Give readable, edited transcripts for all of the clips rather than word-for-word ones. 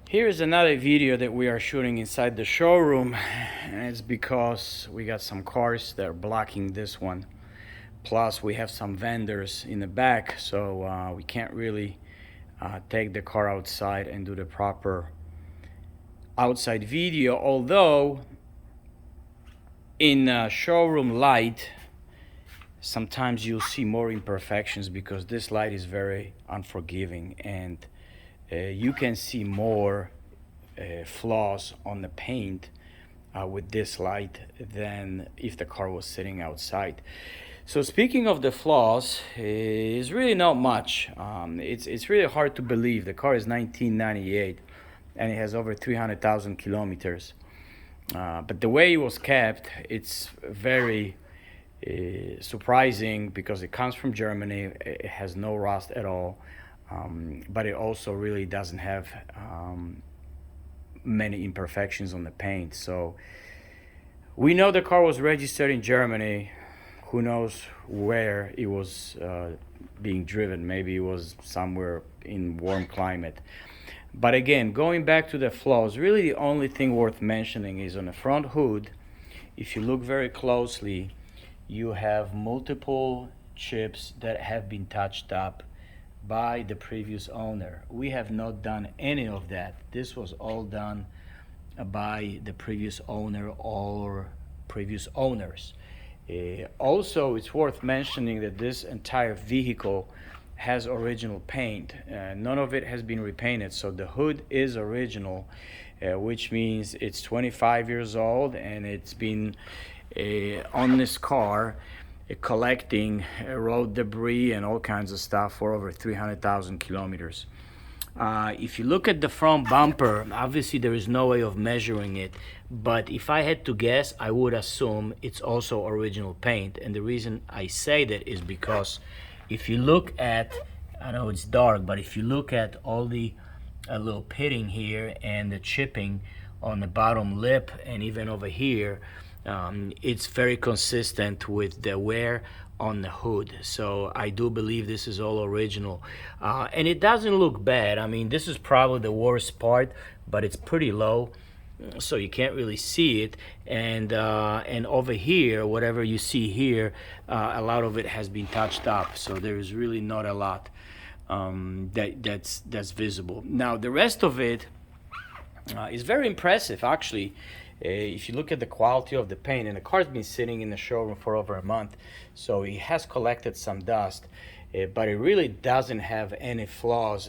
Here's another video that we are shooting inside the showroom, and it's because we got some cars that are blocking this one. Plus we have some vendors in the back, so we can't really take the car outside and do the proper outside video. Although in showroom light, sometimes you'll see more imperfections because this light is very unforgiving, and you can see more flaws on the paint with this light than if the car was sitting outside. So speaking of the flaws, it's really not much. It's really hard to believe. The car is 1998 and it has over 300,000 kilometers. But the way it was kept, it's very surprising because it comes from Germany. It has no rust at all. But it also really doesn't have many imperfections on the paint. So we know the car was registered in Germany. Who knows where it was being driven? Maybe it was somewhere in warm climate. But again, going back to the flaws, really the only thing worth mentioning is on the front hood. If you look very closely, you have multiple chips that have been touched up by the previous owner. We have not done any of that. This was all done by the previous owner or previous owners. Also, it's worth mentioning that this entire vehicle has original paint. None of it has been repainted, so the hood is original, which means it's 25 years old and it's been on this car collecting road debris and all kinds of stuff for over 300,000 kilometers. If you look at the front bumper, obviously there is no way of measuring it, but if I had to guess, I would assume it's also original paint. And the reason I say that is because if you look at, I know it's dark, but if you look at all the little pitting here and the chipping on the bottom lip and even over here, it's very consistent with the wear on the hood. So I do believe this is all original, and it doesn't look bad. I mean, this is probably the worst part, but it's pretty low, so you can't really see it. And over here, whatever you see here, a lot of it has been touched up, so there is really not a lot that's visible. Now the rest of it is very impressive, actually. If you look at the quality of the paint, and the car's been sitting in the showroom for over a month, so it has collected some dust, but it really doesn't have any flaws.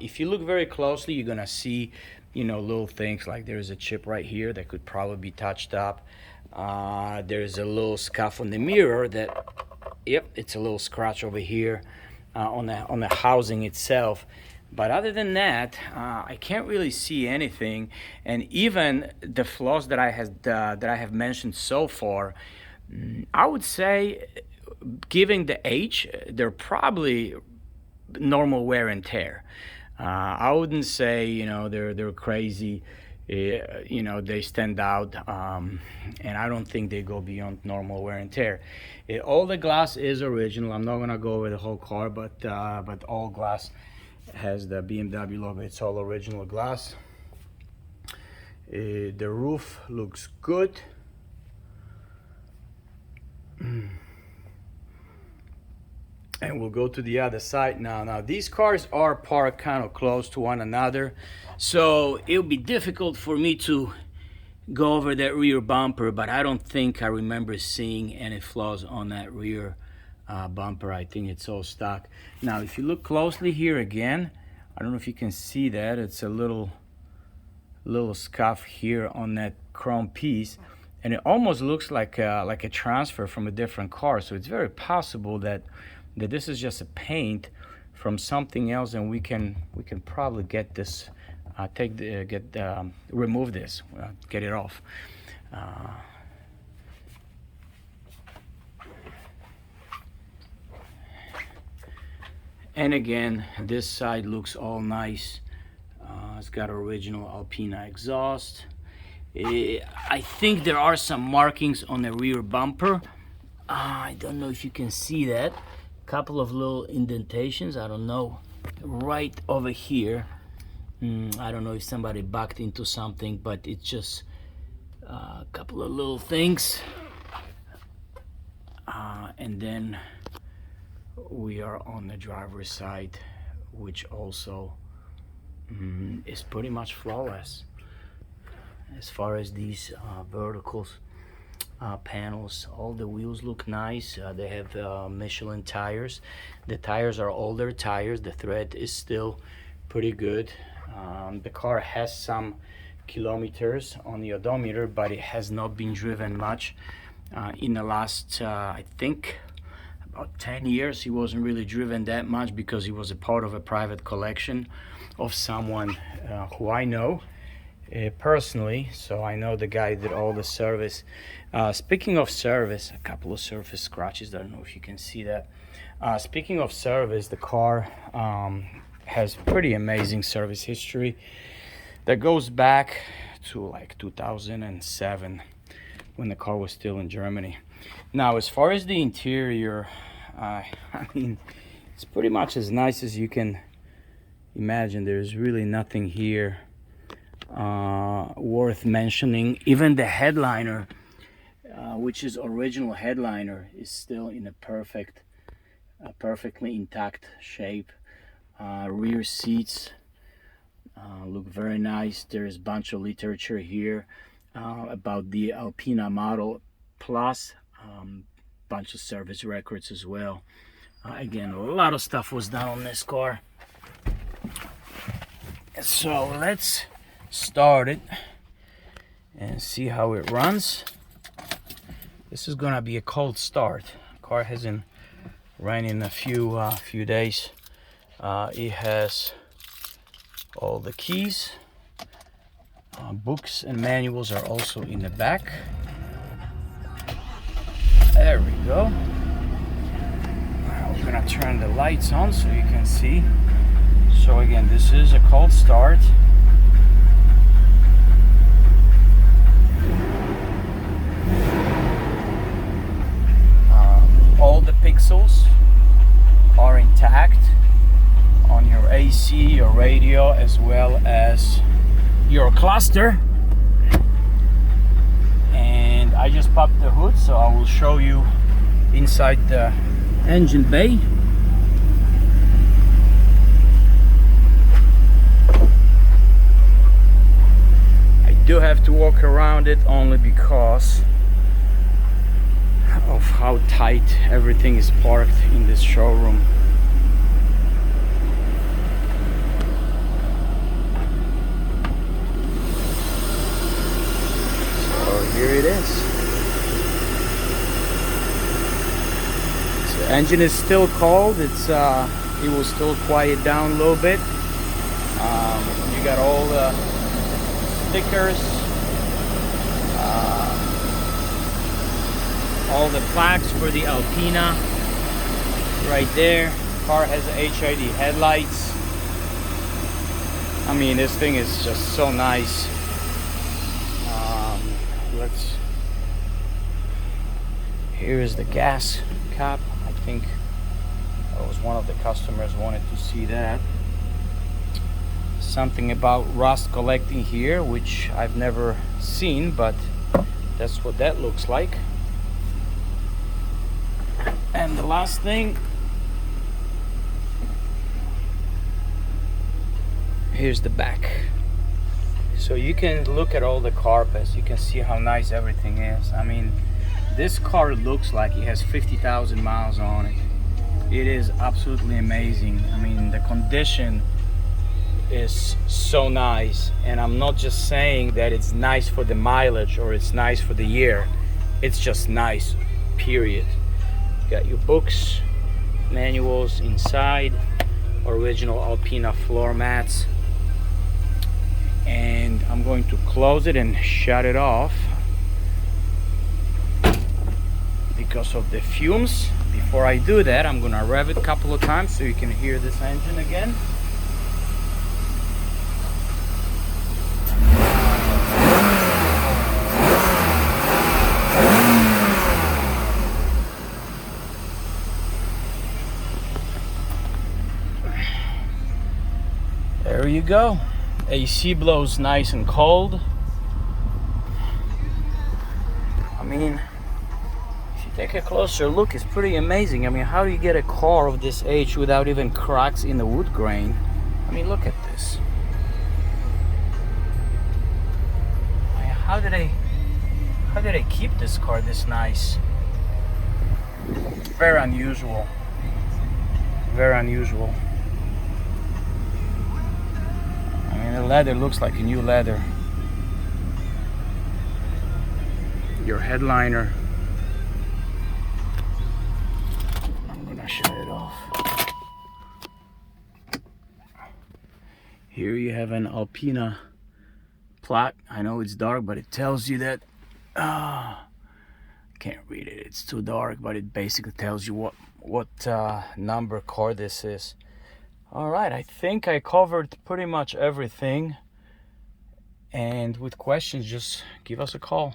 If you look very closely, you're gonna see, little things like there's a chip right here that could probably be touched up. There's a little scuff on the mirror that, yep, it's a little scratch over here on the housing itself. But other than that, I can't really see anything. And even the flaws that I have mentioned so far, I would say, given the age, they're probably normal wear and tear. I wouldn't say they're crazy. They stand out, and I don't think they go beyond normal wear and tear. All the glass is original. I'm not gonna go over the whole car, but all glass has the BMW logo. It's all original glass. The roof looks good. And we'll go to the other side now. Now these cars are parked kind of close to one another, so it'll be difficult for me to go over that rear bumper, but I don't think I remember seeing any flaws on that rear bumper. I think it's all stock. Now if you look closely here again, I don't know if you can see that, it's a little scuff here on that chrome piece, and it almost looks like a transfer from a different car. So it's very possible that this is just a paint from something else, and we can probably get this remove this, get it off. And again, this side looks all nice. It's got original Alpina exhaust. I think there are some markings on the rear bumper. I don't know if you can see that. Couple of little indentations, I don't know, right over here. I don't know if somebody backed into something, but it's just a couple of little things. And then we are on the driver's side, which also is pretty much flawless as far as these verticals. Panels. All the wheels look nice. They have Michelin tires. The tires are older tires. The tread is still pretty good. The car has some kilometers on the odometer, but it has not been driven much in the last I think about 10 years. He wasn't really driven that much because he was a part of a private collection of someone who I know personally, so I know the guy did all the service. Speaking of service, a couple of surface scratches. I don't know if you can see that. Speaking of service, the car has pretty amazing service history that goes back to like 2007 when the car was still in Germany. Now, as far as the interior, I mean, it's pretty much as nice as you can imagine. There's really nothing here worth mentioning. Even the headliner, which is original headliner, is still in a perfectly intact shape. Rear seats look very nice. There's a bunch of literature here about the Alpina model, plus bunch of service records as well. Again, a lot of stuff was done on this car. So let's start it and see how it runs. This is gonna be a cold start. Car hasn't ran in a few days. It has all the keys. Books and manuals are also in the back. There we go. Now we're gonna turn the lights on so you can see. So again, this is a cold start. All the pixels are intact on your AC, your radio, as well as your cluster. And I just popped the hood, so I will show you inside the engine bay. I do have to walk around it only because of how tight everything is parked in this showroom. So here it is. So the engine is still cold. It will still quiet down a little bit. You got all the stickers, all the plaques for the Alpina right there. Car has HID headlights. I mean, this thing is just so nice. Here is the gas cap. I think that was one of the customers wanted to see that. Something about rust collecting here, which I've never seen, but that's what that looks like. And the last thing, here's the back. So you can look at all the carpets, you can see how nice everything is. I mean, this car looks like it has 50,000 miles on it. It is absolutely amazing. I mean, the condition is so nice, and I'm not just saying that it's nice for the mileage or it's nice for the year. It's just nice, period. You got your books, manuals inside, original Alpina floor mats. And I'm going to close it and shut it off because of the fumes. Before I do that, I'm gonna rev it a couple of times so you can hear this engine again. There you go. AC blows nice and cold. I mean, if you take a closer look, it's pretty amazing. I mean, how do you get a car of this age without even cracks in the wood grain? I mean, look at this. I mean, how do they keep this car this nice? Very unusual. Very unusual. I mean, the leather looks like a new leather. Your headliner. I'm gonna shut it off. Here you have an Alpina plaque. I know it's dark, but it tells you that can't read it, it's too dark, but it basically tells you what number car this is. All right, I think I covered pretty much everything, and with questions, just give us a call.